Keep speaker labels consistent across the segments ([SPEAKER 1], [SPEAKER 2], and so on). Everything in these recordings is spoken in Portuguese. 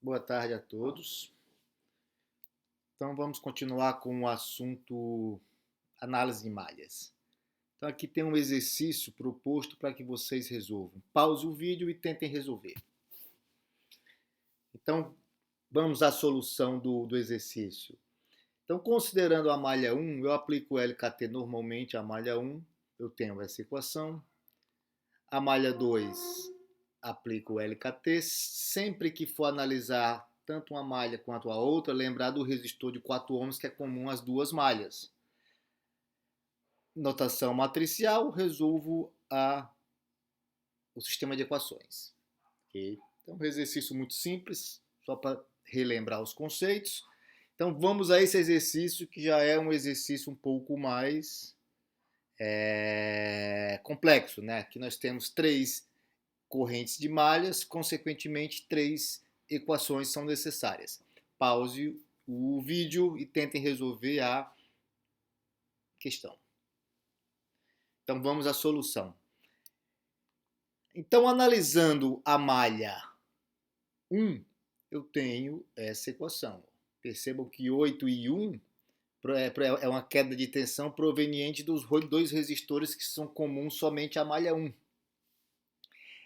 [SPEAKER 1] Boa tarde a todos. Então vamos continuar com o assunto análise de malhas. Então aqui tem um exercício proposto para que vocês resolvam. Pause o vídeo e tentem resolver. Então vamos à solução do exercício. Então considerando a malha 1, eu aplico o LKT normalmente à malha 1, eu tenho essa equação. A malha 2, aplico o LKT. Sempre que for analisar tanto uma malha quanto a outra, lembrar do resistor de 4 ohms que é comum às duas malhas. Notação matricial, resolvo o sistema de equações. Okay? Então, um exercício muito simples, só para relembrar os conceitos. Então, vamos a esse exercício que já é um exercício um pouco mais complexo, né? Aqui nós temos 3 correntes de malhas, consequentemente 3 equações são necessárias. Pause o vídeo e tentem resolver a questão. Então vamos à solução. Então, analisando a malha 1, eu tenho essa equação. Percebam que 8 e 1 é uma queda de tensão proveniente dos 2 resistores que são comuns somente à malha 1.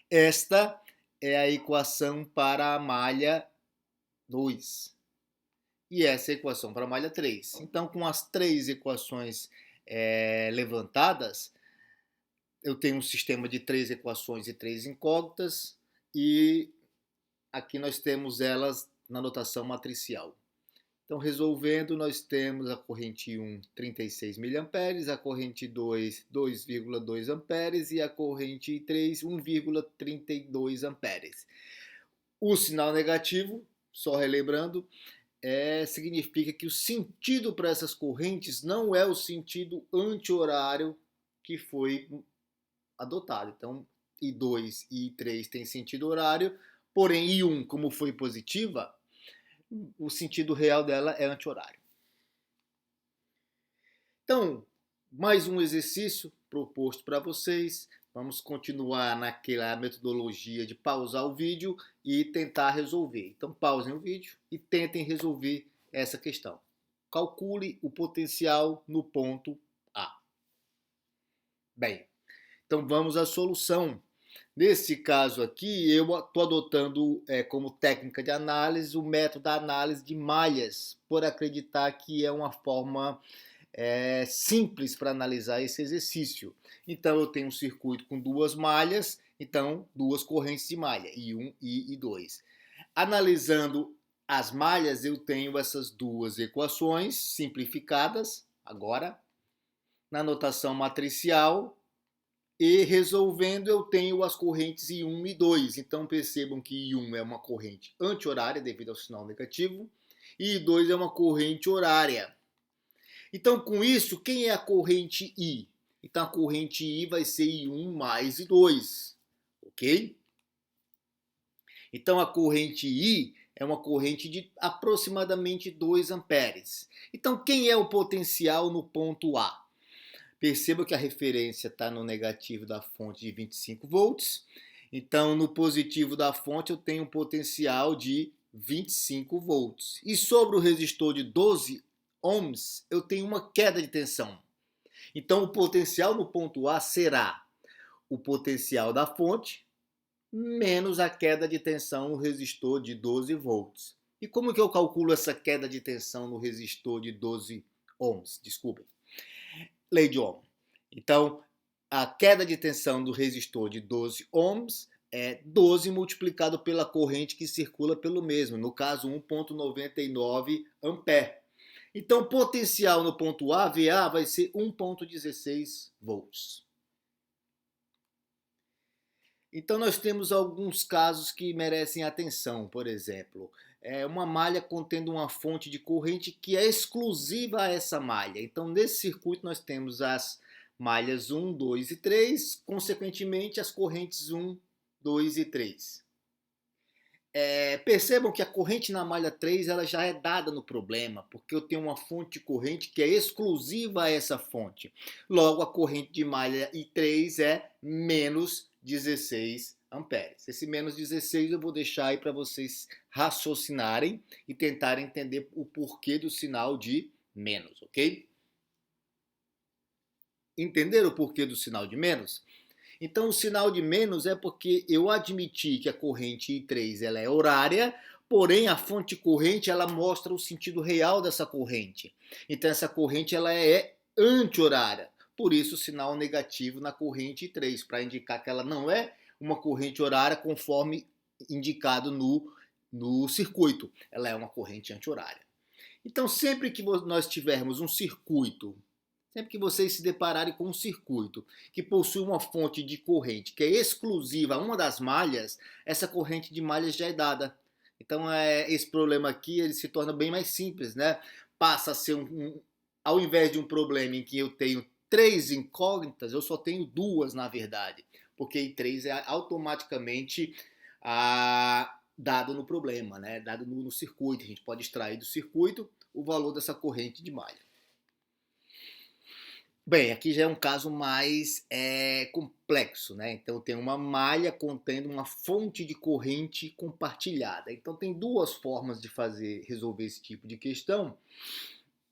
[SPEAKER 1] Esta é a equação para a malha 2. E essa é a equação para a malha 3. Então, com as 3 equações levantadas, eu tenho um sistema de 3 equações e 3 incógnitas, e aqui nós temos elas na notação matricial. Então, resolvendo, nós temos a corrente 1, 36 mA, a corrente 2, 2,2 amperes e a corrente 3, 1,32 amperes. O sinal negativo, só relembrando, significa que o sentido para essas correntes não é o sentido anti-horário que foi adotado. Então, I2 e I3 tem sentido horário, porém I1, como foi positiva, o sentido real dela é anti-horário. Então, mais um exercício proposto para vocês. Vamos continuar naquela metodologia de pausar o vídeo e tentar resolver. Então, pausem o vídeo e tentem resolver essa questão. Calcule o potencial no ponto A. Bem, então vamos à solução. Nesse caso aqui, eu estou adotando como técnica de análise o método da análise de malhas, por acreditar que é uma forma simples para analisar esse exercício. Então, eu tenho um circuito com 2 malhas, então 2 correntes de malha, I1 e I2. Analisando as malhas, eu tenho essas 2 equações simplificadas, agora, na notação matricial, e resolvendo eu tenho as correntes I1 e I2. Então percebam que I1 é uma corrente anti-horária devido ao sinal negativo e I2 é uma corrente horária. Então com isso, quem é a corrente I? Então a corrente I vai ser I1 mais I2, ok? Então a corrente I é uma corrente de aproximadamente 2 amperes. Então quem é o potencial no ponto A? Perceba que a referência está no negativo da fonte de 25 volts. Então, no positivo da fonte, eu tenho um potencial de 25 volts. E sobre o resistor de 12 ohms, eu tenho uma queda de tensão. Então, o potencial no ponto A será o potencial da fonte menos a queda de tensão no resistor de 12 volts. E como que eu calculo essa queda de tensão no resistor de 12 ohms? Desculpem. Lei de Ohm. Então, a queda de tensão do resistor de 12 ohms é 12 multiplicado pela corrente que circula pelo mesmo, no caso 1,99 ampere. Então, o potencial no ponto A, VA, vai ser 1,16 volts. Então, nós temos alguns casos que merecem atenção. Por exemplo, uma malha contendo uma fonte de corrente que é exclusiva a essa malha. Então, nesse circuito, nós temos as malhas 1, 2 e 3, consequentemente, as correntes 1, 2 e 3. Percebam que a corrente na malha 3 ela já é dada no problema, porque eu tenho uma fonte de corrente que é exclusiva a essa fonte. Logo, a corrente de malha I3 é menos 16 amperes. Esse menos 16 eu vou deixar aí para vocês raciocinarem e tentarem entender o porquê do sinal de menos, ok? Entenderam o porquê do sinal de menos? Então, o sinal de menos é porque eu admiti que a corrente I3 ela é horária, porém a fonte corrente ela mostra o sentido real dessa corrente. Então, essa corrente ela é anti-horária. Por isso, o sinal negativo na corrente I3, para indicar que ela não é uma corrente horária conforme indicado no circuito. Ela é uma corrente anti-horária. Então, sempre que nós tivermos um circuito, sempre que vocês se depararem com um circuito que possui uma fonte de corrente que é exclusiva a uma das malhas, essa corrente de malhas já é dada. Então, esse problema aqui ele se torna bem mais simples, né? Passa a ser ao invés de um problema em que eu tenho 3 incógnitas, eu só tenho 2 na verdade, porque I3 é automaticamente dado no problema, né? Dado no circuito. A gente pode extrair do circuito o valor dessa corrente de malha. Bem, aqui já é um caso mais complexo, né? Então tem uma malha contendo uma fonte de corrente compartilhada. Então tem 2 formas de resolver esse tipo de questão.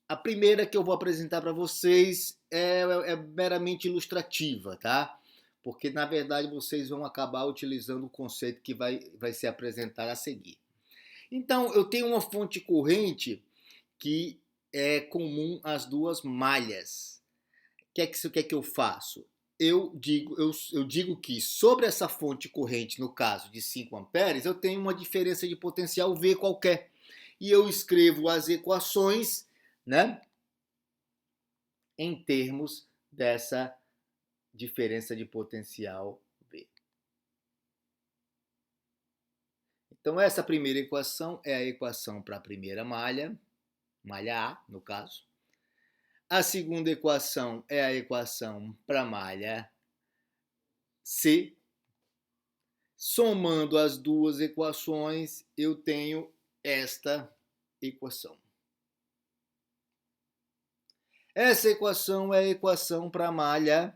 [SPEAKER 1] A primeira que eu vou apresentar para vocês é meramente ilustrativa, tá? Porque na verdade vocês vão acabar utilizando o conceito que vai ser apresentado a seguir. Então eu tenho uma fonte corrente que é comum às 2 malhas. O que é que eu faço? Eu digo que sobre essa fonte corrente, no caso de 5 amperes, eu tenho uma diferença de potencial V qualquer. E eu escrevo as equações, né, em termos dessa diferença de potencial V. Então, essa primeira equação é a equação para a primeira malha, malha A, no caso. A segunda equação é a equação para a malha C. Somando as 2 equações, eu tenho esta equação. Essa equação é a equação para a malha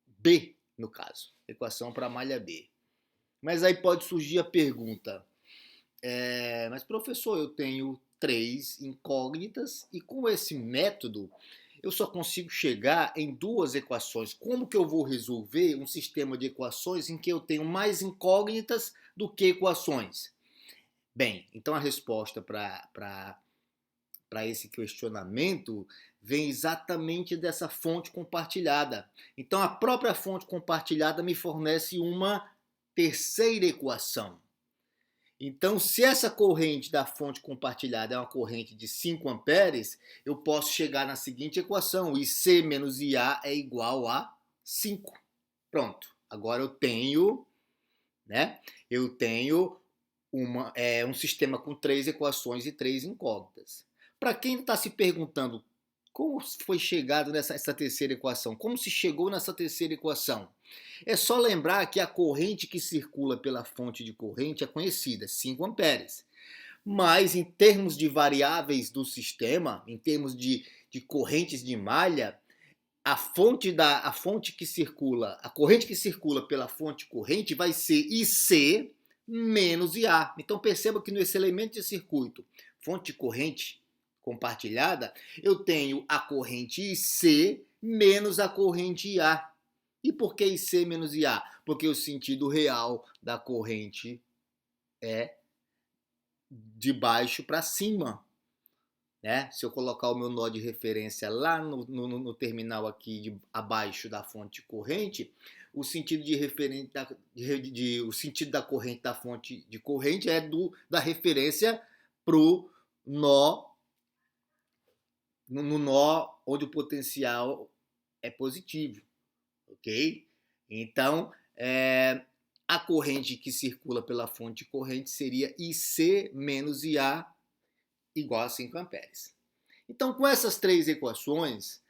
[SPEAKER 1] B, no caso. Equação para a malha B. Mas aí pode surgir a pergunta, mas professor, eu tenho 3 incógnitas e com esse método eu só consigo chegar em 2 equações. Como que eu vou resolver um sistema de equações em que eu tenho mais incógnitas do que equações? Bem, então a resposta para esse questionamento vem exatamente dessa fonte compartilhada. Então a própria fonte compartilhada me fornece uma terceira equação. Então, se essa corrente da fonte compartilhada é uma corrente de 5 amperes, eu posso chegar na seguinte equação: IC menos IA é igual a 5. Pronto. Agora eu tenho, né? Eu tenho um sistema com 3 equações e 3 incógnitas. Para quem está se perguntando como foi chegado nessa terceira equação, como se chegou nessa terceira equação, é só lembrar que a corrente que circula pela fonte de corrente é conhecida, 5 amperes. Mas em termos de variáveis do sistema, em termos de correntes de malha, a corrente que circula pela fonte corrente vai ser IC menos IA. Então perceba que nesse elemento de circuito, fonte corrente compartilhada, eu tenho a corrente IC menos a corrente IA. E por que IC menos IA? Porque o sentido real da corrente é de baixo para cima. Né? Se eu colocar o meu nó de referência lá no terminal aqui abaixo da fonte corrente, o sentido o sentido da corrente da fonte de corrente é da referência para o nó, no nó onde o potencial é positivo, ok? Então, a corrente que circula pela fonte corrente seria IC menos IA igual a 5 amperes. Então, com essas 3 equações,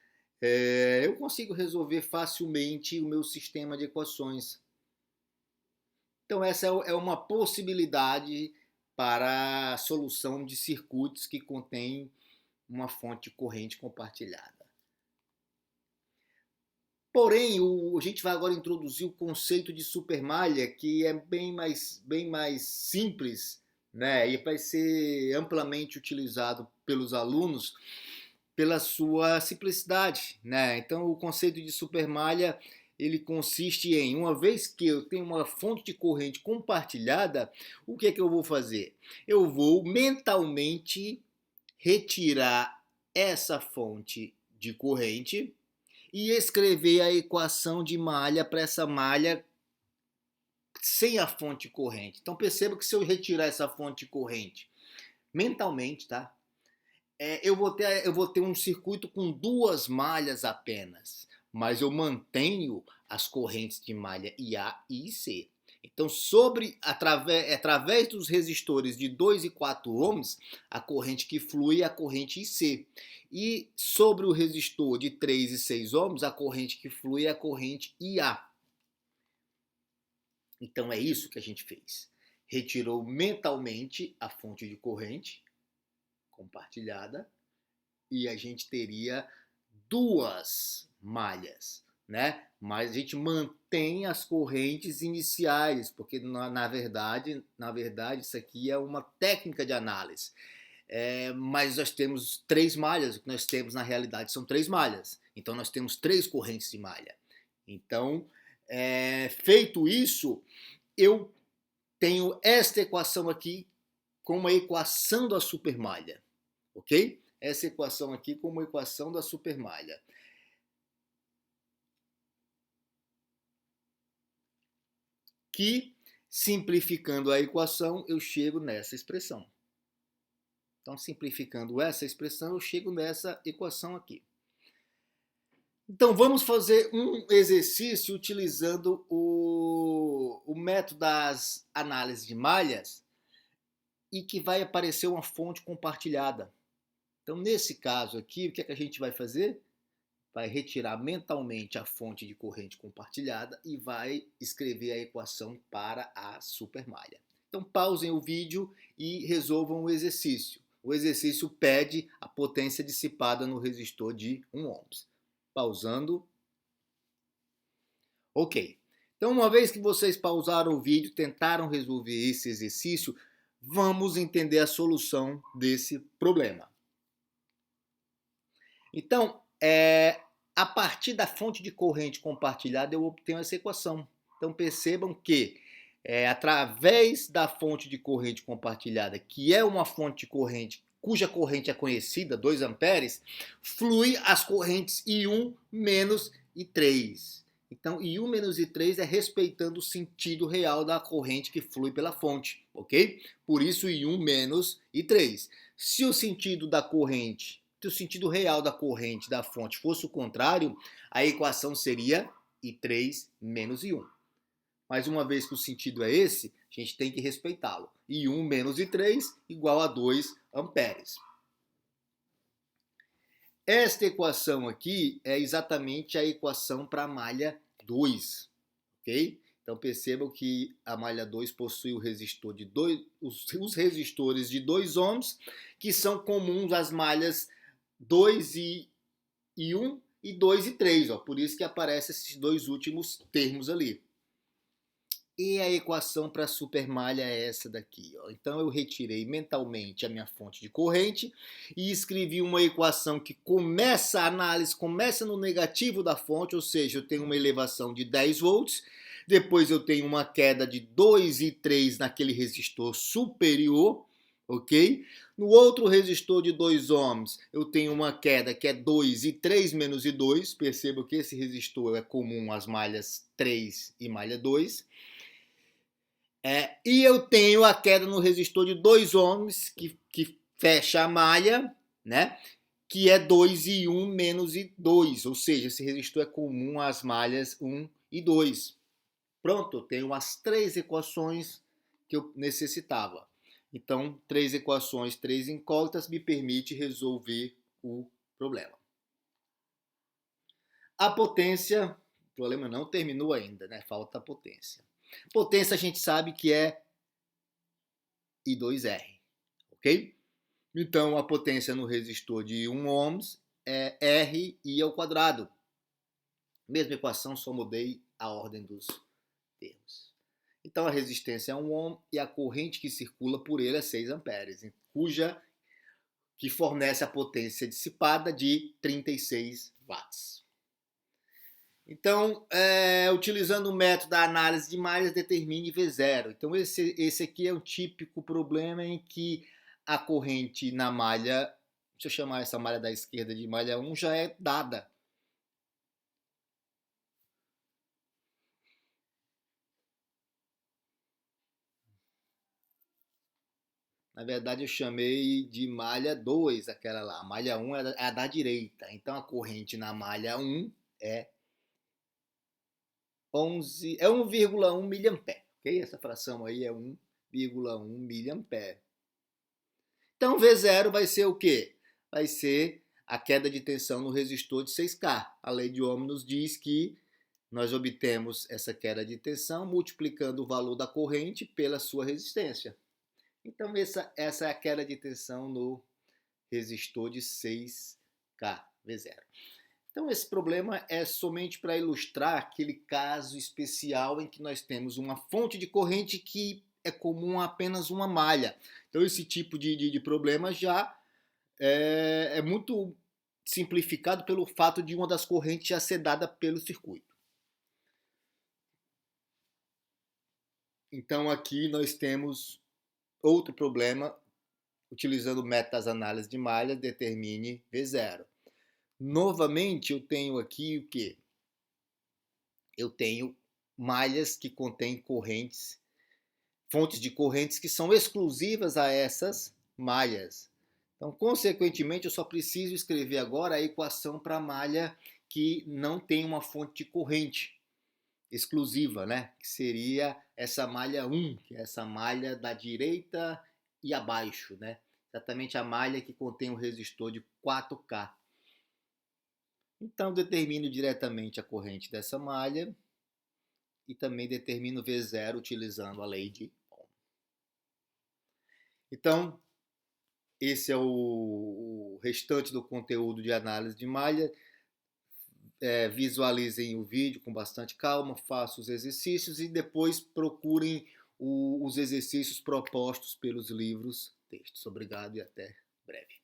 [SPEAKER 1] eu consigo resolver facilmente o meu sistema de equações. Então, essa é uma possibilidade para a solução de circuitos que contêm uma fonte corrente compartilhada. Porém, a gente vai agora introduzir o conceito de supermalha, que é bem mais simples, né? E vai ser amplamente utilizado pelos alunos pela sua simplicidade, né? Então, o conceito de supermalha, ele consiste em, uma vez que eu tenho uma fonte de corrente compartilhada, o que é que eu vou fazer? Eu vou mentalmente retirar essa fonte de corrente e escrever a equação de malha para essa malha sem a fonte corrente. Então perceba que se eu retirar essa fonte corrente mentalmente, tá? Eu vou ter um circuito com duas malhas apenas, mas eu mantenho as correntes de malha IA e IC. Então, através dos resistores de 2 e 4 ohms, a corrente que flui é a corrente IC. E sobre o resistor de 3 e 6 ohms, a corrente que flui é a corrente IA. Então, é isso que a gente fez. Retirou mentalmente a fonte de corrente compartilhada e a gente teria duas malhas, né? Mas a gente mantém as correntes iniciais, porque na verdade isso aqui é uma técnica de análise. Mas nós temos três malhas, o que nós temos na realidade são três malhas. Então nós temos três correntes de malha. Então, feito isso, eu tenho esta equação aqui como a equação da supermalha, ok? Essa equação aqui como equação da supermalha. Que, simplificando a equação, eu chego nessa expressão. Então, simplificando essa expressão, eu chego nessa equação aqui. Então, vamos fazer um exercício utilizando o método das análises de malhas e que vai aparecer uma fonte compartilhada. Então, nesse caso aqui, o que é que a gente vai fazer? Vai retirar mentalmente a fonte de corrente compartilhada e vai escrever a equação para a supermalha. Então pausem o vídeo e resolvam o exercício. O exercício pede a potência dissipada no resistor de 1 ohms. Pausando. Ok. Então, uma vez que vocês pausaram o vídeo, tentaram resolver esse exercício, vamos entender a solução desse problema. Então, a partir da fonte de corrente compartilhada, eu obtenho essa equação. Então, percebam que, através da fonte de corrente compartilhada, que é uma fonte de corrente cuja corrente é conhecida, 2 amperes, flui as correntes I1 menos I3. Então, I1 menos I3 é respeitando o sentido real da corrente que flui pela fonte, ok? Por isso, I1 menos I3. Se o sentido da corrente, se o sentido real da corrente da fonte fosse o contrário, a equação seria I3 menos I1. Mas uma vez que o sentido é esse, a gente tem que respeitá-lo. I1 menos I3 igual a 2 amperes. Esta equação aqui é exatamente a equação para a malha 2, ok? Então percebam que a malha 2 possui o resistor de os resistores de 2 ohms, que são comuns às malhas 2 e 1 e 2 e 3, ó, por isso que aparecem esses dois últimos termos ali. E a equação para a supermalha é essa daqui, ó. Então eu retirei mentalmente a minha fonte de corrente e escrevi uma equação que começa a análise, começa no negativo da fonte, ou seja, eu tenho uma elevação de 10 volts, depois eu tenho uma queda de 2 e 3 naquele resistor superior, ok? No outro resistor de 2 ohms, eu tenho uma queda que é 2 e 3 menos e 2, perceba que esse resistor é comum às malhas 3 e malha 2. E eu tenho a queda no resistor de 2 ohms, que fecha a malha, né? Que é 2 e 1 menos e 2, ou seja, esse resistor é comum às malhas 1 e 2. Pronto, eu tenho as três equações que eu necessitava. Então, três equações, três incógnitas me permite resolver o problema. A potência, o problema não terminou ainda, né? Falta a potência. Potência a gente sabe que é I2R, ok? Então a potência no resistor de 1 ohms é RI ao quadrado. Mesma equação, só mudei a ordem dos termos. Então a resistência é 1 ohm e a corrente que circula por ele é 6 amperes, que fornece a potência dissipada de 36 watts. Então, utilizando o método da análise de malhas, determine V0. Então, esse aqui é um típico problema em que a corrente na malha, deixa eu chamar essa malha da esquerda de malha 1, já é dada. Na verdade, eu chamei de malha 2, aquela lá. A malha 1 é a da direita. Então, a corrente na malha 1 é 1,1 miliampere. Okay? Essa fração aí é 1,1 miliampere. Então, V0 vai ser o quê? Vai ser a queda de tensão no resistor de 6K. A lei de Ohm nos diz que nós obtemos essa queda de tensão multiplicando o valor da corrente pela sua resistência. Então, essa é a queda de tensão no resistor de 6K, V0. Então, esse problema é somente para ilustrar aquele caso especial em que nós temos uma fonte de corrente que é comum a apenas uma malha. Então, esse tipo de problema já é muito simplificado pelo fato de uma das correntes já ser dada pelo circuito. Então, aqui nós temos outro problema, utilizando o método das análises de malha, determine V0. Novamente, eu tenho aqui o quê? Eu tenho malhas que contêm correntes, fontes de correntes que são exclusivas a essas malhas. Então, consequentemente, eu só preciso escrever agora a equação para a malha que não tem uma fonte de corrente exclusiva, né? Que seria essa malha 1, que é essa malha da direita e abaixo, né? Exatamente a malha que contém um resistor de 4K. Então, determino diretamente a corrente dessa malha e também determino V0 utilizando a lei de Ohm. Então, esse é o restante do conteúdo de análise de malha. Visualizem o vídeo com bastante calma, façam os exercícios e depois procurem os exercícios propostos pelos livros textos. Obrigado e até breve.